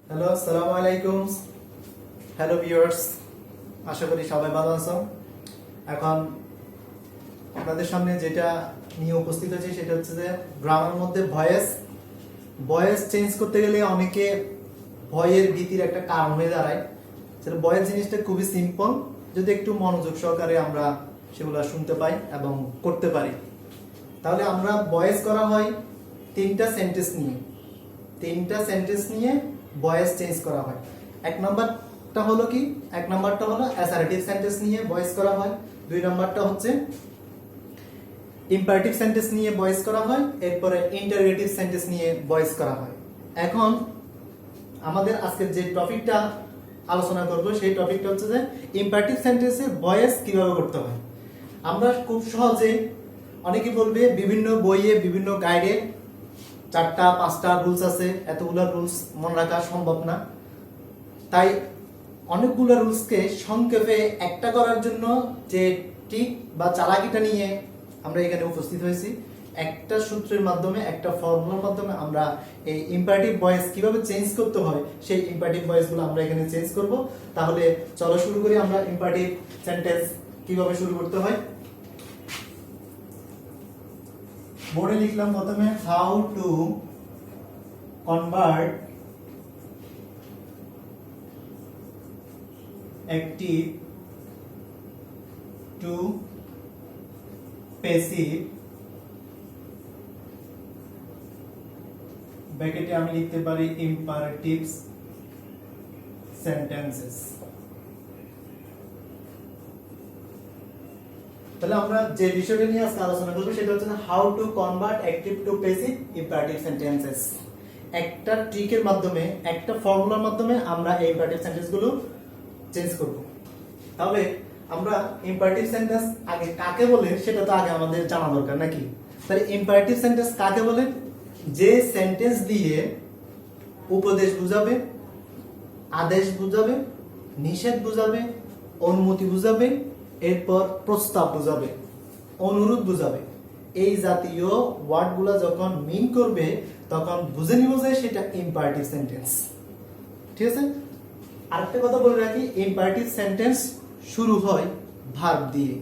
Hello, আসসালামু আলাইকুম। Hello viewers, আশা করি সবাই ভালো আছো। এখন আপনাদের সামনে যেটা নিয়ে উপস্থিত হয়েছে সেটা হচ্ছে যে গ্রামের মধ্যে ভয়েস চেঞ্জ করতে গেলে অনেকে ভয়ের ভীতির একটা কারণ হয়ে দাঁড়ায়। সেটা ভয়েস জিনিসটা খুবই সিম্পল, যদি একটু মনোযোগ সহকারে আমরা সেগুলো শুনতে পাই এবং করতে পারি, তাহলে আমরা ভয়েস করা হয় তিনটা সেন্টেন্স নিয়ে ভয়েস চেঞ্জ করা হয়। এক নাম্বারটা হলো কি, এক নাম্বারটা হলো অ্যাসার্টিভ সেন্টেন্স নিয়ে ভয়েস করা হয়। দুই নাম্বারটা হচ্ছে ইম্পারেটিভ সেন্টেন্স নিয়ে ভয়েস করা হয়। এরপরে ইন্টারোগেটিভ সেন্টেন্স নিয়ে ভয়েস করা হয়। এখন আমাদের আজকের যে টপিকটা আলোচনা করব সেই টপিকটা হচ্ছে যে ইম্পারেটিভ সেন্টেন্সে ভয়েস কিভাবে করতে হয়। আমরা খুব সহজে, অনেকে বলবে বিভিন্ন বইয়ে বিভিন্ন গাইডে 4টা 5টা রুলস আছে, এতগুলো রুলস মনে রাখা সম্ভব না। তাই অনেকগুলো রুলসকে সংক্ষেপে একটা করার জন্য যে ট্রিক বা চালাকিটা নিয়ে আমরা এখানে উপস্থিত হয়েছি, একটা সূত্রের মাধ্যমে, একটা ফর্মুলার মাধ্যমে আমরা এই ইম্পারেটিভ ভয়েস কিভাবে চেঞ্জ করতে হয় সেই ইম্পারেটিভ ভয়েসগুলো আমরা এখানে চেঞ্জ করব। তাহলে চলো শুরু করি। আমরা ইম্পারেটিভ সেন্টেন্স কিভাবে শুরু করতে হয়। বোর্ডে লিখলাম প্রথমে how to convert active to passive, ব্র্যাকেটে আমি লিখতে পারি ইম্পারেটিভস সেন্টেন্সেস। তাহলে আমরা যে বিষয়টা নিয়ে আজকে আলোচনা করব সেটা হচ্ছে how to convert active to passive imperative sentences. একটা ট্রিকের মাধ্যমে, একটা ফর্মুলার মাধ্যমে আমরা এই ইম্পারেটিভ সেন্টেন্সগুলো চেঞ্জ করব। তাহলে আমরা ইম্পারেটিভ সেন্টেন্স আগে কাকে বলে সেটা তো আগে আমাদের জানা দরকার নাকি। তাহলে ইম্পারেটিভ সেন্টেন্স কাকে বলে? যে সেন্টেন্স দিয়ে উপদেশ বুঝাবে, আদেশ বুঝাবে, নিষেধ বুঝাবে, অনুমতি বুঝাবে, এরপর প্রস্তাব বুঝাবে, অনুরোধ বুঝাবে। এই জাতীয় ওয়ার্ডগুলো যখন মিন করবে তখন বুঝে নিব যে সেটা ইম্পারেটিভ সেন্টেন্স। ঠিক আছে। আরেকটা কথা বলে রাখি, ইম্পারেটিভ সেন্টেন্স শুরু হয় ভার্ব দিয়ে।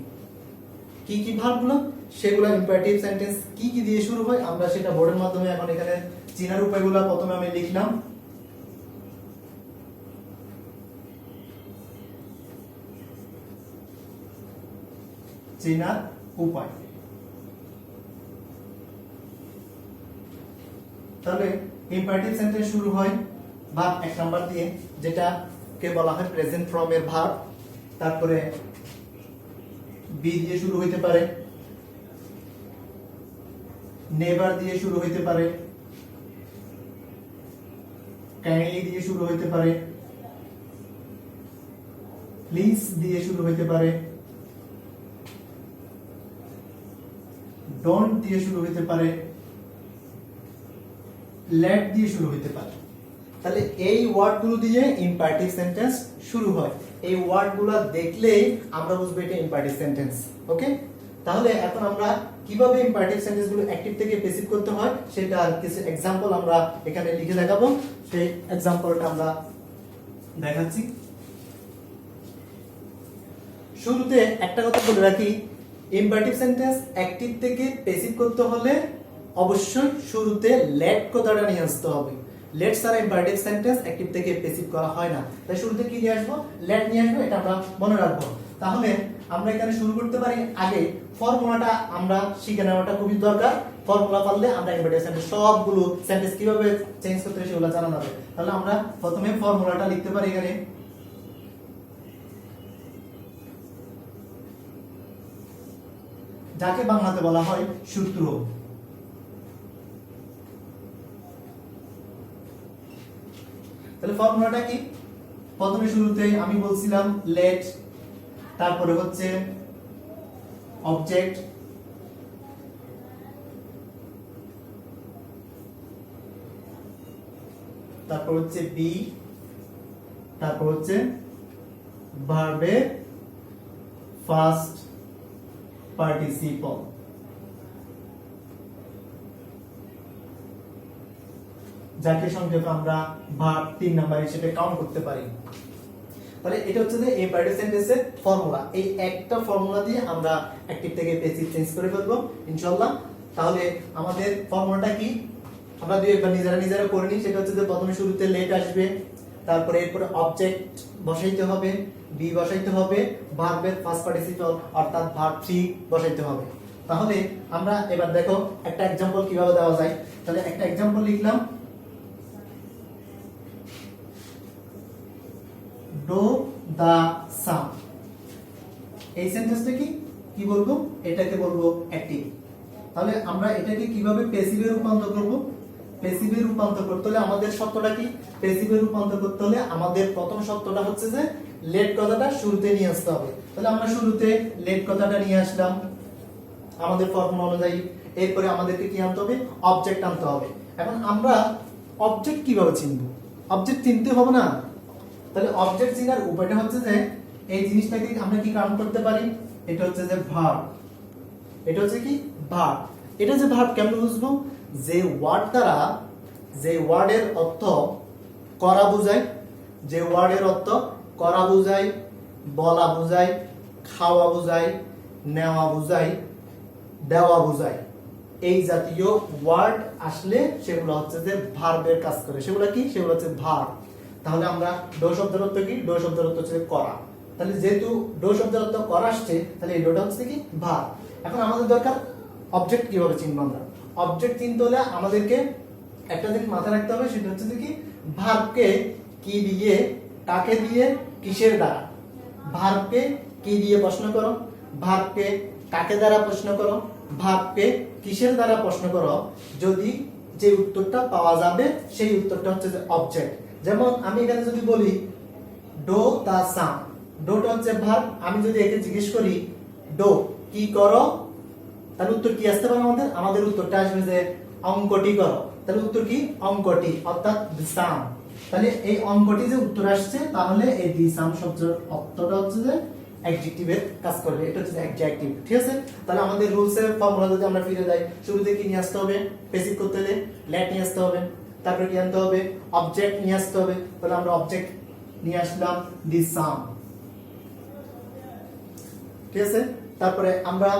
কি কি ভার্বগুলো, সেগুলো ইম্পারেটিভ সেন্টেন্স কি কি দিয়ে শুরু হয় আমরা সেটা বোর্ডের মাধ্যমে এখন এখানে চিনার উপায়গুলো প্রথমে আমি লিখলাম। চেনার উপায়। তাহলে ইম্পারেটিভ সেন্টেন্স শুরু হয় ভার্ব 1 নাম্বার দিয়ে, যেটাকে বলা হয় প্রেজেন্ট ফর্ম এর ভার্ব। তারপরে বি দিয়ে শুরু হইতে পারে, নেভার দিয়ে শুরু হইতে পারে, কাইন্ডলি দিয়ে শুরু হইতে পারে, প্লিজ দিয়ে শুরু হইতে পারে, ডোন্ট দিয়ে শুরু হইতে পারে, লেট দিয়ে শুরু হইতে পারে। তাহলে এই ওয়ার্ডগুলো দিয়ে ইম্পারেটিভ সেন্টেন্স শুরু হয়। এই ওয়ার্ডগুলো দেখলেই আমরা বুঝবো এটা ইম্পারেটিভ সেন্টেন্স। ওকে। তাহলে এখন আমরা কিভাবে ইম্পারেটিভ সেন্টেন্সগুলো অ্যাক্টিভ থেকে প্যাসিভ করতে হয় সেটা কিছু एग्जांपल আমরা এখানে লিখে দেখাবো। সেই एग्जांपलটা আমরা দেখাচ্ছি। শুরুতে একটা কথা বলে রাখি, ইম্পারেটিভ সেন্টেন্স অ্যাক্টিভ থেকে প্যাসিভ করতে হলে অবশ্যই শুরুতে লেট কথাটা নিয়ে আসতে হবে। লেট ছাড়া ইম্পারেটিভ সেন্টেন্স অ্যাক্টিভ থেকে প্যাসিভ করা হয় না। তাই শুরুতে কি নিয়ে আসবো? লেট নিয়ে আসবো, এটা আমরা মনে রাখবো। তাহলে আমরা এখানে শুরু করতে পারি। আগে ফর্মুলাটা আমরা শিখে নেওয়াটা খুবই দরকার। ফর্মুলা পারলে আমরা ইম্পারেটিভ সেন্টেন্স সবগুলো সেন্টেন্স কিভাবে চেঞ্জ করতে হয় সেগুলো জানা যাবে। তাহলে আমরা প্রথমে ফর্মুলাটা লিখতে পারি এখানে। যাকে বাংলাতে বলা হয় সূত্র। তাহলে ফর্মুলাটা কি? প্রথমে শুরুতে আমি বলছিলাম লেট, তারপরে হচ্ছে অবজেক্ট, তারপর হচ্ছে বি, তারপর হচ্ছে ভার্বের ফার্স্ট পার্টিসিপল। যাকে সংক্ষেপে আমরা ভার্ব 3 নাম্বার হিসেবে কাউন্ট করতে পারি। তাহলে এটা হচ্ছে যে ইম্পারেটিভ সেন্টেন্সের ফর্মুলা। এই একটা ফর্মুলা দিয়ে আমরা অ্যাক্টিভ থেকে প্যাসিভ চেঞ্জ করে ফেলবো ইনশাআল্লাহ। তাহলে আমাদের ফর্মুলাটা কি আমরা দুই একবার নিজেরা করে নিই। সেটা হচ্ছে যে প্রথমে শুরুতে লেট আসবে, তারপরে এরপরে অবজেক্ট বসাইতে হবে, বি বসাইতে হবে, ভার্বের ফার্স্ট পার্টিসিপল অর্থাৎ ভার্ব 3 বসাইতে হবে। তাহলে আমরা এবার দেখো একটা एग्जांपल কিভাবে দেওয়া যায়। তাহলে একটা एग्जांपल লিখলাম, ডো দা সাম। এই সেন্টেন্সটা কি বলবো, এটাকে বলবো অ্যাক্টিভ। তাহলে আমরা এটাকে কিভাবে প্যাসিভে রূপান্তর করব? প্যাসিভে রূপান্তর করতে হলে আমাদের শর্তটা কি? প্যাসিভে রূপান্তর করতে হলে আমাদের প্রথম শর্তটা হচ্ছে যে লেট কথাটা শুরুতে নিয়ে আসতে হবে। তাহলে আমরা শুরুতে লেট কথাটা নিয়ে আসলাম আমাদের ফর্মুলা অনুযায়ী। এরপরে আমাদেরকে কি আনতে হবে? অবজেক্ট আনতে হবে। এখন আমরা অবজেক্ট কিভাবে চিনব? অবজেক্ট চিনতে হবে না? তাহলে অবজেক্ট চিনার উপায়টা হচ্ছে যে এই জিনিসটাকে আমরা কি কাউন্ট করতে পারি? এটা হচ্ছে যে ভার্ব। এটা হচ্ছে কি ভার্ব। এটা যে ভার্ব কেমন বুঝবো? যে ওয়ার্ড দ্বারা, যে ওয়ার্ডের অর্থ করা বোঝায়, যে ওয়ার্ডের অর্থ করা বোঝায়, বলা বোঝায়, খাওয়া বোঝায়, নেওয়া বোঝায়, দেওয়া বোঝায়, এই জাতীয় ওয়ার্ড আসলে সেগুলো হচ্ছে যে ভার্বের কাজ করে। সেগুলো কি? সেগুলো হচ্ছে ভার্ব। তাহলে আমরা ডো শব্দের অর্থ কি? ডো শব্দের অর্থ হচ্ছে করা। তাহলে যেহেতু ডো শব্দের অর্থ করা আসছে, তাহলে এই ডোটা হচ্ছে কি ভার্ব। এখন আমাদের দরকার অবজেক্ট কিভাবে চিনব আমরা? অবজেক্ট চিনতে হলে আমাদেরকে একটা জিনিস মাথায় রাখতে হবে, সেটা হচ্ছে কি ভার্বকে কি দিয়ে, কাকে দিয়ে, কিসের দ্বারা। ভার্বকে কি দিয়ে প্রশ্ন করো, ভার্বকে কাকে দ্বারা প্রশ্ন করো, ভার্বকে কিসের দ্বারা প্রশ্ন করো, যদি যে উত্তরটা পাওয়া যাবে সেই উত্তরটা হচ্ছে যে অবজেক্ট। যেমন আমি এখানে যদি বলি ডো দা সাম, ডোটা হচ্ছে ভার্ব। আমি যদি একে জিজ্ঞেস করি ডো কি করো, তাহলে উত্তর কি আসতে পারে আমাদের? আমাদের উত্তরটা আসবে যে অঙ্কটি করো। তাহলে উত্তর কি? অঙ্কটি, অর্থাৎ দি সাম। তাহলে এই অঙ্কটি যে উত্তর আসছে, তাহলে এই দি সাম শব্দের অর্থটা হচ্ছে যে অ্যাডজেক্টিভের কাজ করবে। এটা হচ্ছে অ্যাডজেক্টিভ। ঠিক আছে? তাহলে আমাদের রুলস এর ফর্মুলা যদি আমরা ফিরে যাই, শুরুতে কি নিয়ে আসতে হবে? প্যাসিভ করতে হলে লেট নিয়ে আসতে হবে, তারপরে কি আনতে হবে? অবজেক্ট নিয়ে আসতে হবে। তাহলে আমরা অবজেক্ট নিয়ে আসলাম দি সাম। ঠিক আছে? তারপরে আমরা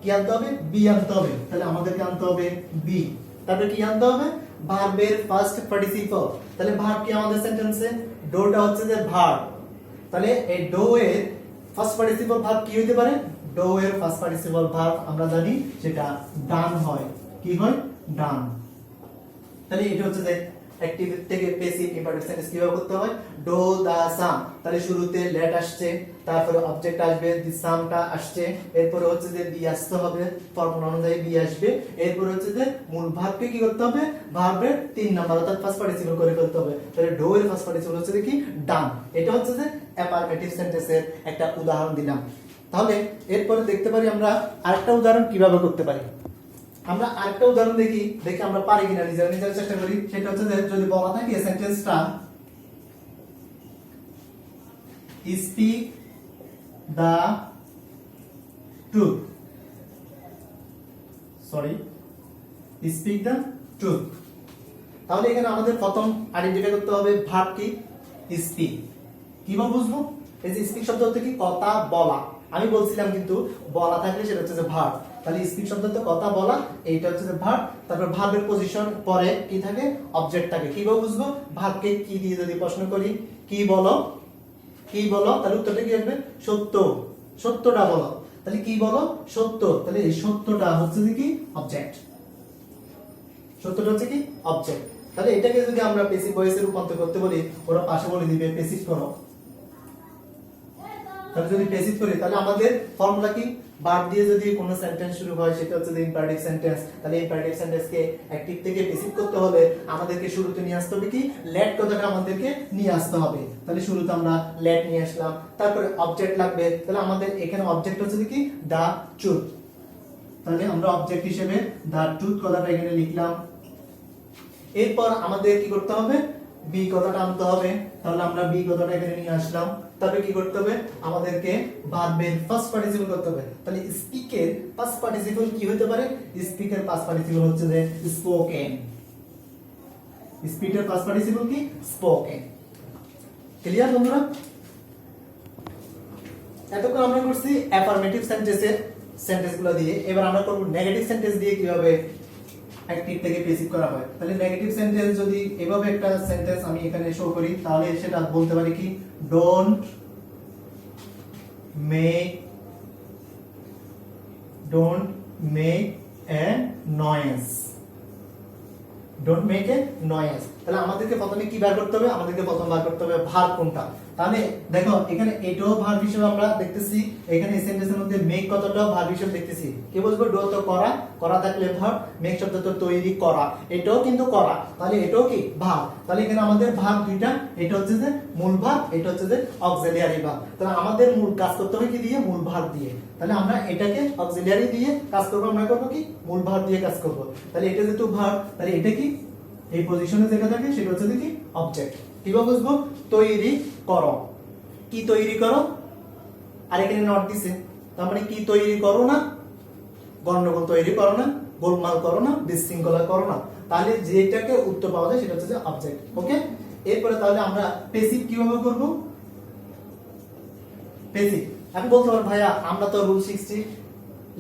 কি আনতে হবে? বি আনতে হবে। তাহলে আমাদেরকে আনতে হবে বি। তারপরে কি আনতে হবে? ভার্বের ফার্স্ট পার্টিসিপল। তাহলে ভার্ব কি আমাদের সেন্টেন্সে? ডোটা হচ্ছে যে ভার্ব। তাহলে এই ডো এর ফার্স্ট পার্টিসিপল ভার্ব কি হতে পারে? ডো এর ফার্স্ট পার্টিসিপল ভার্ব আমরা জানি সেটা ডান হয়। কি হয়? ডান। তাহলে এটা হচ্ছে যে অ্যাক্টিভ থেকে প্যাসিভ ইম্পারেটিভ সেন্টেন্স কিভাবে করতে হয়? ডো দা সাম। তাহলে শুরুতে লেট আসছে, তারপরে অবজেক্ট আসবে, দি সামটা আসছে, এরপরে হচ্ছে যে বি আসতে হবে, ফর্মুলা অনুযায়ী বি আসবে। এরপর হচ্ছে যে মূল ভার্বকে কি করতে হবে? ভার্বের 3 নাম্বার অর্থাৎ ফার্স্ট পার্টিসিপল করে ফেলতে হবে। তাহলে ডো এর ফার্স্ট পার্টিসিপল হচ্ছে কি? ডান। এটা হচ্ছে যে অ্যাফারমেটিভ সেন্টেন্সের একটা উদাহরণ দিলাম। তাহলে এরপরে দেখতে পারি আমরা আরেকটা উদাহরণ কিভাবে করতে পারি। আমরা আরেকটা উদাহরণ দেখি আমরা পারি কিনা, নিজেরা চেষ্টা করি। সেটা হচ্ছে যে যদি বলা থাকে সেন্টেন্সটা স্পিক দা ট্রুথ, স্পিক দা ট্রুথ। তাহলে এখানে আমাদের প্রথম আইডেন্টিফাই করতে হবে ভার্ব কি? স্পিক। কিভাবে বুঝবো? এই যে স্পিক শব্দ হচ্ছে কি? কথা বলা। আমি বলছিলাম কিন্তু বলা থাকলে সেটা হচ্ছে যে ভার্ব। তাহলে স্পিক শব্দ তো কথা বলা, এইটা হচ্ছে যে ভার্ব। তারপর ভার্বের পজিশন পরে কি থাকে? অবজেক্ট থাকে। কিভাবে বুঝবো? ভার্বকে কি দিয়ে যদি প্রশ্ন করি, কি বলো, কি বলো, তাহলে উত্তরটা কি আসবে? সত্য, সত্যটা বলো। তাহলে কি বলো? সত্য। তাহলে এই সত্যটা হচ্ছে কি? অবজেক্ট। সত্যটা হচ্ছে কি? অবজেক্ট। তাহলে এটাকে যদি আমরা প্যাসিভ ভয়েসে রূপান্তর করতে বলি, ওরা পাশে বলে দিবে প্যাসিভ করো। তাহলে যদি প্যাসিভ করি, তাহলে আমাদের ফর্মুলা কি? ভার্ব দিয়ে যদি কোনো সেন্টেন্স শুরু হয় সেটা হচ্ছে ইম্পারেটিভ সেন্টেন্স। তাহলে ইম্পারেটিভ সেন্টেন্সকে অ্যাক্টিভ থেকে প্যাসিভ করতে হলে আমাদেরকে শুরুতে নিয়ে আসতে হবে কি? লেট কথাটা আমাদেরকে নিয়ে আসতে হবে। তাহলে শুরুতে আমরা লেট নিয়ে আসলাম, তারপরে অবজেক্ট লাগবে। তাহলে আমাদের এখানে অবজেক্ট হচ্ছে কি? দা ট্রুথ। তাহলে আমরা অবজেক্ট হিসেবে দা ট্রুথ কথাটা এখানে লিখলাম। এরপর আমাদের কি করতে হবে? বি কথাটা আনতে হবে। তাহলে আমরা বি কথাটা এখানে নিয়ে আসলাম। তবে কি করতে হবে? আমাদেরকে ভার্বের ফার্স্ট পার্টিসিপল করতে হবে। তাহলে স্পিকের ফার্স্ট পার্টিসিপল কি হতে পারে? স্পিকের ফার্স্ট পার্টিসিপল হচ্ছে যে স্পোকেন। স্পিডের পাস্ট পার্টিসিপল কি স্পোকেন। ক্লিয়ার বন্ধুরা? এতক্ষণ আমরা করছি অ্যাফার্মেটিভ সেন্টেন্সের সেন্টেন্সগুলো দিয়ে, এবার আমরা করব নেগেটিভ সেন্টেন্স দিয়ে কিভাবে অ্যাক্টিভ থেকে প্যাসিভ করা হয়। তাহলে নেগেটিভ সেন্টেন্স যদি এভাবে একটা সেন্টেন্স আমি এখানে শো করি, তাহলে সেটা বলতে পারি কি don't make a noise. Don't make a noise. তাহলে আমাদেরকে প্রথমে কি বার করতে হবে? আমাদেরকে প্রথম বার করতে হবে ভার্ব কোনটা। তাহলে দেখো এখানে এটাও ভার্ব হিসেবে আমরা দেখতেছি, এখানে এই সেন্টেন্সের মধ্যে মেক কতটাও ভার্ব হিসেবে দেখতেছি। কি বলবো? ডো তো করা, করা থাকলে ভার্ব, মেক শব্দ তো তৈরি করা, এটাও কিন্তু করা, তাহলে এটাও কি ভার্ব। তাহলে এখানে আমাদের ভার্ব দুইটা, এটা হচ্ছে যে মূল ভার্ব, এটা হচ্ছে যে অক্সিলিয়ারি ভার্ব। তাহলে আমাদের মূল কাজ করতে হবে কি দিয়ে? মূল ভার্ব দিয়ে। তাহলে আমরা এটাকে অক্সিলিয়ারি দিয়ে কাজ করব, আমরা করব কি মূল ভার্ব দিয়ে কাজ করব। তাহলে এটা যেহেতু ভার্ব, তাহলে এটা কি এই পজিশনে যেটা থাকে সেটা হচ্ছে কি অবজেক্ট। কিভাবে বুঝবো? তৈরি করো, কি তৈরি করো, আর এখানে নট দিছে, তার মানে কি তৈরি করো না, গন্ডগোল তৈরি করো না, গোলমাল করো না, বিশৃঙ্খলা করো না। তাহলে যেটাকে উত্তর পাওয়া যায় সেটা হচ্ছে যে অবজেক্ট। ওকে, এরপরে তাহলে আমরা প্যাসিভ কিভাবে করব? প্যাসিভ আমি বলতে পারবো ভাইয়া আমরা তো রুল 60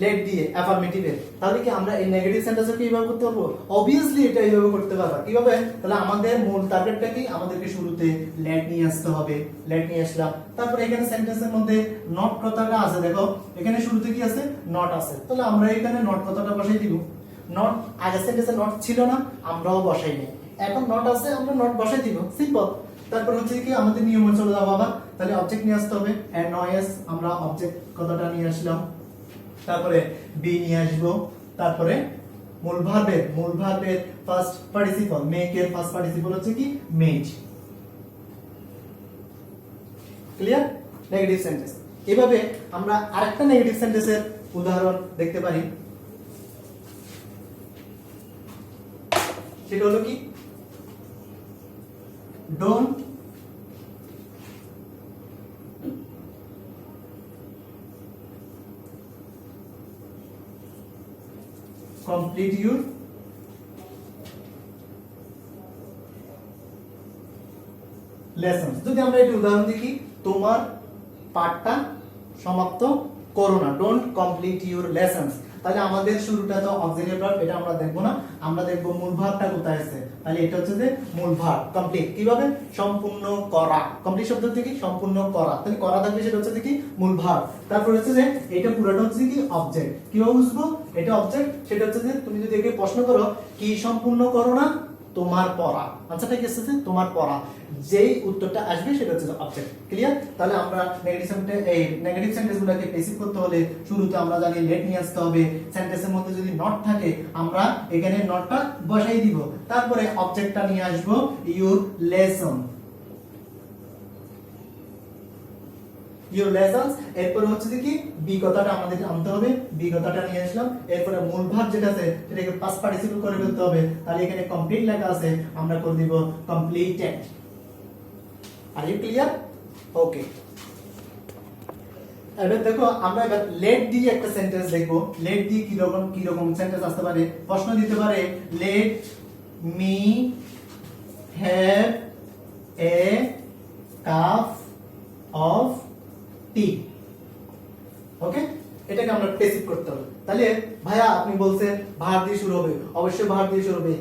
লেট দিয়ে অ্যাফার্মেটিভে, তাহলে কি আমরা এই নেগেটিভ সেন্টেন্সে কিভাবে করতে পারবো? অবভিয়াসলি এটা এইভাবে করতে পারবা। কিভাবে? তাহলে আমাদের মূল টার্গেটটা কি? আমাদেরকে শুরুতে লেট নিয়ে আসতে হবে, লেট নিয়ে আসলাম, তারপর এখানে সেন্টেন্সের মধ্যে নট কথাটা আছে, দেখো এখানে শুরুতে কি আছে? নট আছে, তাহলে আমরা এখানে নট কথাটা বসাই দিব। নট আগের সেন্টেন্সে নট ছিল না, আমরাও বসাই নাই, এখন নট আছে আমরা নট বসাই দিব, সিম্পল। তারপর হচ্ছে কি আমাদের নিয়মে চলে যাবো আবার, তাহলে অবজেক্ট নিয়ে আসতে হবে, এন্ড নয়েস আমরা অবজেক্ট কথাটা নিয়ে আসলাম, তারপরে বি নিয়ে আসবো, তারপরে মূল ভার্বের ফার্স্ট পার্টিসিপল, মেক এর ফার্স্ট পার্টিসিপল হচ্ছে কি মেড। ক্লিয়ার? Negative sentence. এভাবে আমরা আরেকটা নেগেটিভ সেন্টেন্সের উদাহরণ দেখতে পারি, সেটা হলো কি ডোন্ট complete your lessons। যদি আমরা একটা উদাহরণ দেখি, তোমার পাঠটা সমাপ্ত করো না, ডোন্ট কমপ্লিট ইউর লেসনস। তাহলে আমাদের শুরুটা তো অক্সিলিয়ারি ভার্ব, এটা আমরা দেখব না, আমরা দেখব মূল ভার্বটা কোথায় আছে। তাহলে এটা হচ্ছে যে মূল ভার্ব কমপ্লিট। কিভাবে? সম্পূর্ণ করা, কমপ্লিট শব্দ থেকে সম্পূর্ণ করা, তাহলে করা থাকবে সেটা হচ্ছে কি মূল ভার্ব। তারপর হচ্ছে যে এটা পুরোটা হচ্ছে কি অবজেক্ট। কিভাবে বুঝবো এটা অবজেক্ট? সেটা হচ্ছে যে তুমি যদি একে প্রশ্ন করো কি সম্পূর্ণ করো না, তোমার পড়া, আনসারটা কি আসছে? তোমার পড়া, যেই উত্তরটা আসবে সেটা হচ্ছে অবজেক্ট। ক্লিয়ার? তাহলে আমরা নেগেটিভ সেন্টেন্সগুলোকে প্যাসিভ করতে হলে শুরুতে আমরা জানি লেট নিয়ে আসতে হবে, সেন্টেন্সের মধ্যে যদি নট থাকে আমরা এখানে নটটা বসাই দিব, তারপরে অবজেক্টটা নিয়ে আসব ইউর লেসন, ইউর লেসনস। এরপর হচ্ছে কি বি কথাটা আমাদের আনতে হবে, বি কথাটা নিয়ে আসলাম, এরপরে মূল ভার্ব যেটা আছে সেটাকে পাস্ট পার্টিসিপল করে ফেলতে হবে। তাহলে এখানে কমপ্লিট লেখা আছে, আমরা করে দিব completed. Are you clear? Okay, এবার দেখো আমরা এবার লেট দিয়ে একটা সেন্টেন্স দেখবো। লেট দিয়ে কি রকম সেন্টেন্স আসতে পারে? প্রশ্ন দিতে পারে let me have a cup of tea. Okay, এটাকে আমরা প্যাসিভ করতে হবে। তাহলে ভাইয়া আপনি বলছেন ভার্ব দিয়ে শুরু হবে, অবশ্যই ভার্ব দিয়ে শুরু হবে।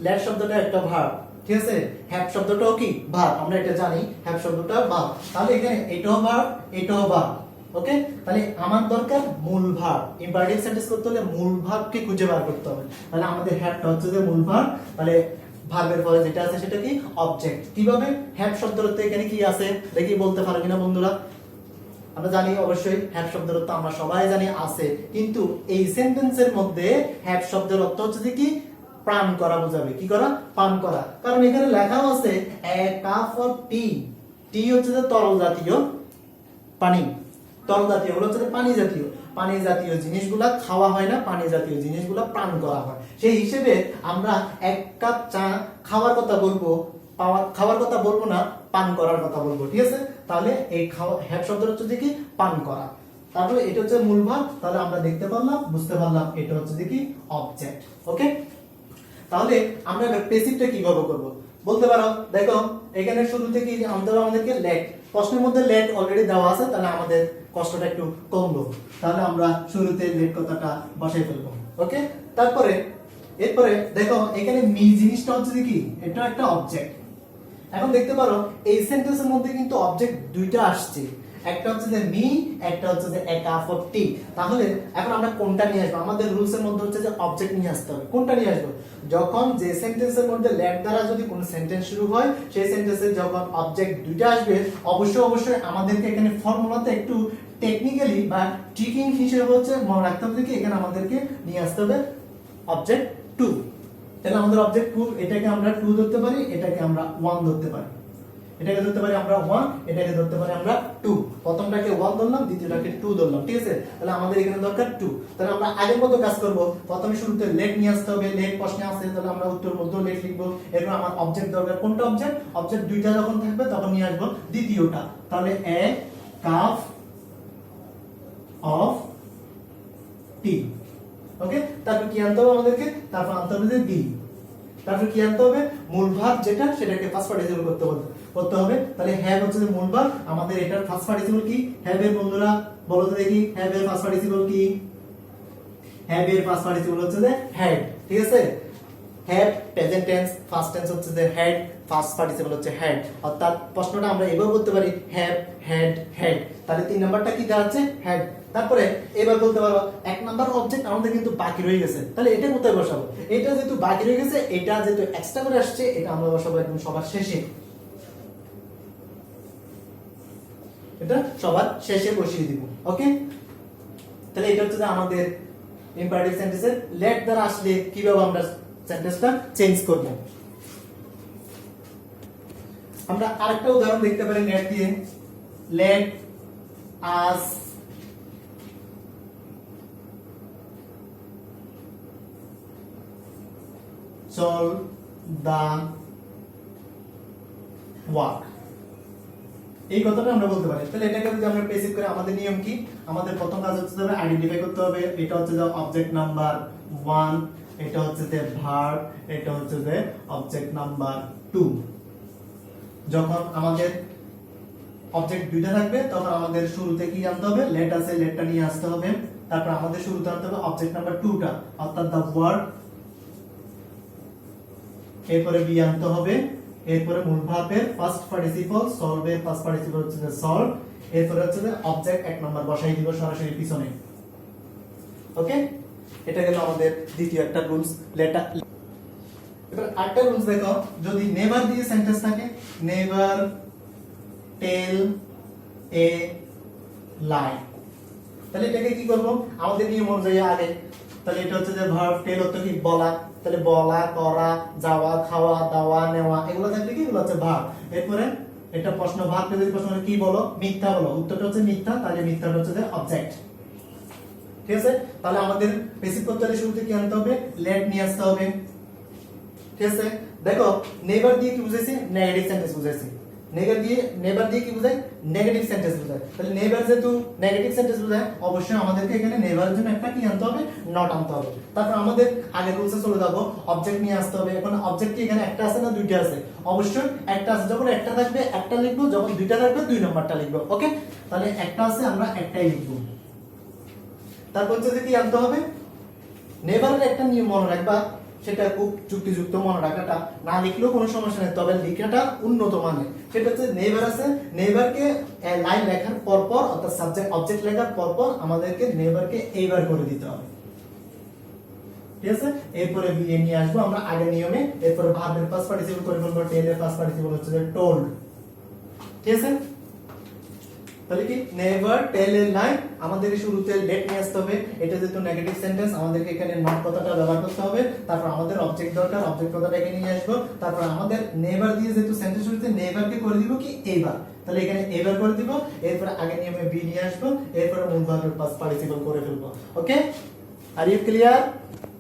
লেট শব্দটা একটা ভার্ব, ঠিক আছে? হ্যাভ শব্দটাও কি ভার্ব, আমরা এটা জানি, হ্যাভ শব্দটা ভার্ব। তাহলে এখানে এটাও ভার্ব, এটাও ভার্ব। ওকে, তাহলে আমার দরকার মূল ভার্ব। ইম্পারেটিভ সেন্টেন্স করতে হলে মূল ভার্বকে খুঁজে বার করতে হবে। তাহলে আমাদের হ্যাভটা হচ্ছে যে মূল ভার্ব, তাহলে ভার্বের পরে যেটা আছে সেটা কি অবজেক্ট। কিভাবে? হ্যাভ শব্দের অর্থে এখানে কি আছে দেখি বলতে পারবে না বন্ধুরা? আমরা জানি অবশ্যই হ্যাভ শব্দের অর্থ আমরা সবাই জানি আছে, কিন্তু এই সেন্টেন্সের মধ্যে হ্যাভ শব্দের অর্থ হচ্ছে কি পান করা বোঝাবে। কি করা? পান করা। কারণ এখানে লেখাও আছে এ কাপ অফ টি। টি হচ্ছে যে তরল জাতীয় পানি, তরল জাতীয় হলো হচ্ছে পানি জাতীয়, পানি জাতীয় জিনিসগুলা খাওয়া হয় না, পানি জাতীয় জিনিসগুলা পান করা হয়। সেই হিসেবে আমরা এক কাপ চা খাওয়ার কথা বলবো, খাওয়ার কথা বলবো না, পান করার কথা বলবো, ঠিক আছে? তাহলে এই হ্যাভ শব্দের হচ্ছে কি পান করা। তারপরে এটা হচ্ছে মূল ভার্ব, তাহলে আমরা দেখতে পারলাম, বুঝতে পারলাম এটা হচ্ছে কি অবজেক্ট। ওকে, তাহলে আমরা এবার প্যাসিভটা কিভাবে করব বলতে পারো, দেখো এখানে শুরু থেকে আনতে হবে আমাদেরকে লেট। প্রশ্নের মধ্যে লেট অলরেডি দেওয়া আছে, তাহলে আমাদের কষ্টটা একটু কমলো। তাহলে আমরা শুরুতে লেট কথাটা বসাই ফেলবো। ওকে, তারপরে এরপরে দেখো এখানে মি জিনিসটা হচ্ছে কি, এটা একটা অবজেক্ট। এখন দেখতে পারো এই সেন্টেন্সের মধ্যে কিন্তু অবজেক্ট দুইটা আসছে, একটা হচ্ছে যে মি, একটা হচ্ছে যে এ কাপ অফ টি। তাহলে এখন আমরা কোনটা নিয়ে আসবো? আমাদের রুলস এর মধ্যে হচ্ছে যে অবজেক্ট নিয়ে আসতে হবে। কোনটা নিয়ে আসবো? যখন যে সেন্টেন্সের মধ্যে লেট দ্বারা যদি কোনো সেন্টেন্স শুরু হয়, সেই সেন্টেন্সে যখন অবজেক্ট দুইটা আসবে, অবশ্যই আমাদেরকে এখানে ফর্মুলাতে একটু টেকনিক্যালি বা ট্রিকিং হিসেবে হচ্ছে মনে রাখতে হবে কি এখানে আমাদেরকে নিয়ে আসতে হবে অবজেক্ট টু। তাহলে আমাদের অবজেক্ট টু, এটাকে আমরা টু ধরতে পারি, এটাকে আমরা ওয়ান ধরতে পারি। এটাকে ধরতে পারি আমরা 1, এটাকে ধরতে পারি আমরা 2। প্রথমটাকে 1 ধরলাম, দ্বিতীয়টাকে 2 ধরলাম, ঠিক আছে? তাহলে আমাদের এখানে দরকার 2। তাহলে আমরা আগের মতো কাজ করব। প্রথমে শুরুতে লেট নিয়ে আসতে হবে, লেট প্রশ্নে আছে, তাহলে আমরা উত্তর মধ্যে লেট লিখব। এরপর আমার অবজেক্ট দরকার, কোনটা অবজেক্ট? অবজেক্ট দুইটা যখন থাকবে তখন নিয়ে আসব দ্বিতীয়টা। তাহলে এ কাপ অফ টি। ওকে, তারপর কি আনতে হবে আমাদেরকে? তারপর আনতে হবে যে বি। তারপর কি আনতে হবে? মূল ভাব যেটা, সেটাকে ফার্স্ট পার্টিসিপল করতে হবে। তাহলে হ্যাভ হচ্ছে যে মূল ভাব, আমাদের এটার ফার্স্ট পার্টিসিপল কি? হ্যাভ এর বন্ধুরা বলো তো দেখি, হ্যাভ এর ফার্স্ট পার্টিসিপল কি? হ্যাভ এর ফার্স্ট পার্টিসিপল হচ্ছে যে হ্যাড, ঠিক আছে? Have present tense, first tense হচ্ছে যে হ্যাড, ফার্স্ট পার্টিসিপল হচ্ছে হ্যাড। অর্থাৎ প্রশ্নটা আমরা এভাবে করতে পারি, হ্যাভ, হ্যাড, হ্যাড। তাহলে 3 নাম্বারটা কি দাঁড়াচ্ছে? হ্যাড। তারপরে এবার বলতে পারো 1 নাম্বার অবজেক্ট আমাদের কিন্তু বাকি রয়ে গেছে, তাহলে এটা কোথায় বসাবো? এটা যেহেতু বাকি রয়ে গেছে, এটা যেহেতু এক্সট্রা করে আসছে, এটা আমরা বসাবো একদম সবার শেষে। এটা সবার শেষে বসিয়ে দিব। ওকে, তাহলে এটা হচ্ছে যে আমাদের ইম্পারেটিভ সেন্টেন্সের লেট দ্বারা আসলে কিভাবে আমরা সেন্টেন্সটা চেঞ্জ করব। আমরা আরেকটা উদাহরণ দেখতে পারি লেট দিয়ে। Let us solve the work, এই কথাটা আমরা বলতে পারি। তাহলে এটাকে যদি আমরা প্যাসিভ করে, আমাদের নিয়ম কি? আমাদের প্রথম কাজ হচ্ছে যে আইডেন্টিফাই করতে হবে, এটা হচ্ছে যে অবজেক্ট নাম্বার 1, এটা হচ্ছে যে ভার্ব, এটা হচ্ছে যে অবজেক্ট নাম্বার 2। যখন আমাদের অবজেক্ট দুইটা থাকবে, তখন আমাদের শুরুতে কি আনতে হবে? লেট আছে, লেটটা নিয়ে আসতে হবে। তারপর আমাদের শুরুতে আনতে হবে অবজেক্ট নাম্বার 2টা, অর্থাৎ দা ওয়ার্ড। এরপরে বি আনতে হবে, এরপরে মূল ভার্বের ফার্স্ট পার্টিসিপল, সলভ এর ফার্স্ট পার্টিসিপল হচ্ছে যে সলভ, এরপরে হচ্ছে যে অবজেক্ট 1 নাম্বার বসাই দিব সরাসরি পিছনে। ওকে, এটা গেল আমাদের দ্বিতীয় একটা রুলস লেটার। এবার আরেকটা রুলস দেখো, যদি নেভার দিয়ে সেন্টেন্স থাকে, নেভার টেল এ লাই, তাহলে এটাকে কি করব? আমাদের নিয়ম অনুযায়ী আগে, তাহলে এটা হচ্ছে যে ভার্ব, টেল হচ্ছে কি বলা, তাহলে বলা, করা, যাওয়া, খাওয়া, দাওয়া, নেওয়া, এগুলো থাকলে কি? এগুলো হচ্ছে ভার্ব। এরপরে এটা প্রশ্ন, ভার্বকে যদি প্রশ্ন কি বলো? মিথ্যা বলো, উত্তরটা হচ্ছে মিথ্যা, তাহলে মিথ্যাটা হচ্ছে যে অবজেক্ট। ঠিক আছে? তাহলে আমাদের বেসিক করতে হলে শুরুতে কি আনতে হবে? লেট নিয়ে আসতে হবে। ঠিক আছে? দেখো নেভার দিয়ে কি বুঝাইছি? নেগেটিভ সেন্টেন্স বুঝাইছি। নেভার দিয়ে কি বোঝায়? নেগেটিভ সেন্টেন্স বোঝায়। তাহলে নেভার যেহেতু নেগেটিভ সেন্টেন্স বোঝায়, অবশ্যই আমাদেরকে এখানে নেভারের জন্য একটা কি আনতে হবে? নট আনতে হবে। তারপর আমাদের আগের রুলসে চলে যাব, অবজেক্ট নিয়ে আসতে হবে। এখন অবজেক্ট কি এখানে একটা আছে না দুইটা আছে? অবশ্যই একটা আছে। যখন একটা থাকবে একটা লিখবো, যখন দুইটা থাকবে 2 নাম্বারটা লিখবো। ওকে, তাহলে একটা আছে, আমরা একটাই লিখবো। তারপর হচ্ছে যে কি আনতে হবে? নেভারের একটা নিয়ম মনে রাখবা, সেটা খুব যুক্তিযুক্ত, মনে রাখাটা না লিখলেও কোনো সমস্যা নেই, তবে লেখাটা উন্নত মানের। সেটা হচ্ছে নেভার আছে, নেভারকে লাইন লেখার পর পর, অর্থাৎ সাবজেক্ট অবজেক্ট লেখার পর পর আমাদেরকে নেভারকে এইবার করে দিতে হবে। ঠিক আছে? এরপরে বিএ নিয়ে আসবো আমরা আগের নিয়মে। এরপরে ভার্বের ফার্স্ট পার্টিসিপল করে ফেলবো, টেলের ফার্স্ট পার্টিসিপল হচ্ছে যে টোল্ড। ঠিক আছে? তাহলে কি নেভার টেল এর লাইন আমাদের শুরুতে লেট নিয়ে আসতে হবে। এটা যেহেতু নেগেটিভ সেন্টেন্স, আমাদেরকে এখানে নট কথাটা ব্যবহার করতে হবে। তারপর আমাদের অবজেক্ট দরকার, অবজেক্ট কথাটা এখানে নিয়ে আসবো। তারপর আমাদের নেভার দিয়ে যেহেতু সেন্টেন্স শুরুতে, নেভারকে করে দিব কি এইবার, তাহলে এখানে এবার করে দিব। এরপর আগের নিয়মে বি নিয়ে আসবো, এরপর মূল ভার্বের ফার্স্ট পার্টিসিপল করে ফেলবো। ওকে, আর ইউ ক্লিয়ার?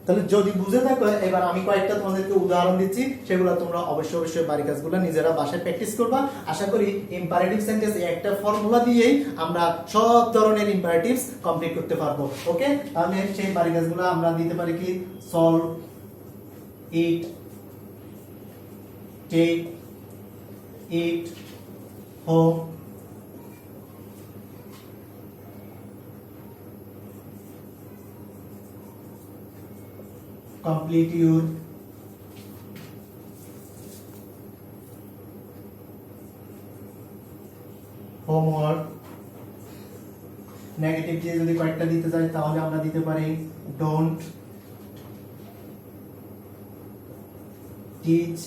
তাহলে যদি বুঝে থাকো, এবার আমি কয়েকটা তোমাদেরকে উদাহরণ দিচ্ছি, সেগুলো তোমরা অবশ্যই বাড়ির কাজগুলো নিজেরা বাসায় প্র্যাকটিস করবা। আশা করি ইম্পারেটিভ সেন্টেন্স একটা ফর্মুলা দিয়েই আমরা সব ধরনের ইম্পারেটিভস কমপ্লিট করতে পারবো। ওকে, তাহলে সেই বাড়ির কাজগুলো আমরা দিতে পারি কি? Solve eat, take, eat, home, complete your, homework. Negative দিয়ে যদি কয়েকটা দিতে যাই তাহলে আমরা দিতে পারি ডোন্ট, টিচ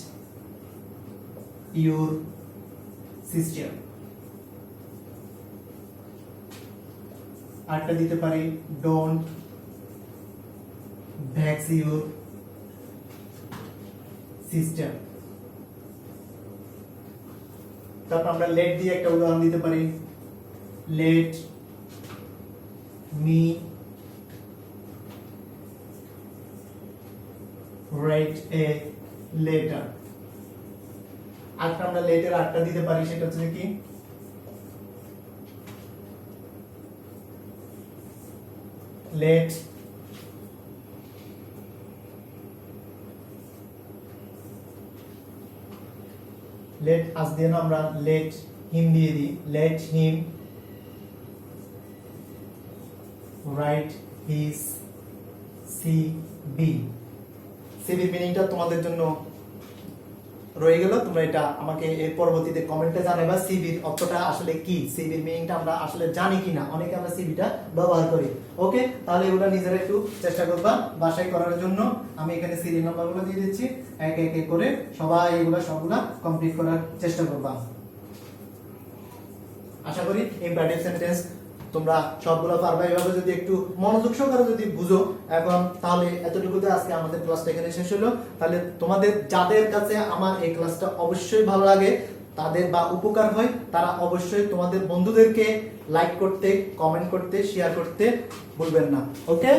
ইউর সিস্টার, আরেকটা দিতে পারি ডোন্ট ভ্যাক্স ইউর সিস্টার। তারপর আমরা লেট দিয়ে একটা উদাহরণ দিতে পারি late me write a letter। আজকে আমরা লেটার আটটা দিতে পারি, সেটা হচ্ছে কি let আজ দিয়ে না আমরা let him দিয়ে দিই, let him write his CV। সিভির মিনিংটা তোমাদের জন্য রয়ে গেল, তোমরা এটা আমাকে এর পরবর্তীতে কমেন্টে জানাবা সিভির অর্থটা আসলে কি, সিভির মিনিংটা আমরা আসলে জানি কিনা, অনেকে আমরা সিভিটা ব্যবহার করি। ওকে, তাহলে এগুলো নিজেরা একটু চেষ্টা করবা বাসায় করার জন্য। আমি এখানে সিরিয়াল নাম্বারগুলো দিয়ে দিচ্ছি, এক এক করে সবাই এগুলো সবগুলা কমপ্লিট করার চেষ্টা করবা। আশা করি ইম্পারেটিভ সেন্টেন্স তোমরা সবগুলো পারবা। এভাবে যদি একটু মনোযোগ সহকারে যদি বুঝো এখন, তাহলে এতটুকুতে আজকে আমাদের ক্লাসটা এখানে শেষ হলো। তাহলে তোমাদের যাদের কাছে আমার এই ক্লাসটা অবশ্যই ভালো লাগে, তাদের বা উপকার হয়, তারা অবশ্যই তোমাদের বন্ধুদেরকে লাইক করতে, কমেন্ট করতে, শেয়ার করতে ভুলবেন না। ওকে।